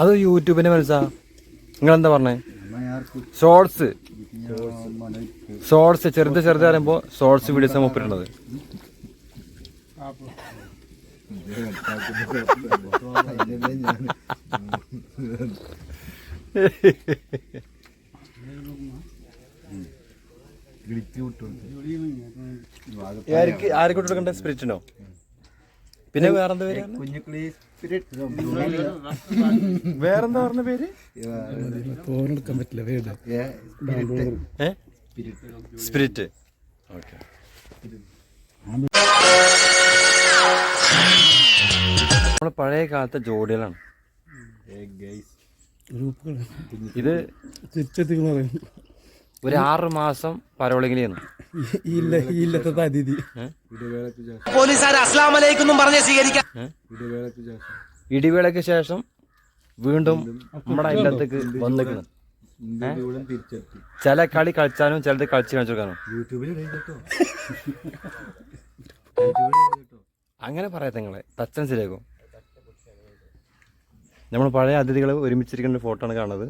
അത് യൂട്യൂബിന്റെ മനസ്സാ. നിങ്ങളെന്താ പറഞ്ഞേ? ഷോർട്സ് ചെറുത് പറയുമ്പോ ഷോർട്സ് വീഡിയോസ് മുപ്പിട്ടുള്ളത്. ആർക്ക് കൊടുക്കണ്ടേ? സ്പിരിറ്റിനോ? പിന്നെ വേറെന്താ പേര്? വേറെന്താ പറഞ്ഞ പേര്? ഫോണെടുക്കാൻ പറ്റില്ല. സ്പിരിറ്റ്. ഓക്കെ. നമ്മള് പഴയ കാലത്തെ ജോഡികളാണ് ഇത്. ഒരു 6 മാസം പരോളിങ്ങിലാണ്. ഇടിവേളയ്ക്ക് ശേഷം വീണ്ടും നമ്മുടെ ഇല്ലത്തേക്ക് വന്നിക്കണം. ചില കളി കളിച്ചാലും ചിലത് കളിച്ച് കാണിച്ചെടുക്കാനും. അങ്ങനെ പറയാത്ത നിങ്ങളെ തച്ചൻ ശരിയാക്കും. നമ്മൾ പഴയ അതിഥികൾ ഒരുമിച്ചിരിക്കുന്ന ഫോട്ടോ ആണ് കാണുന്നത്.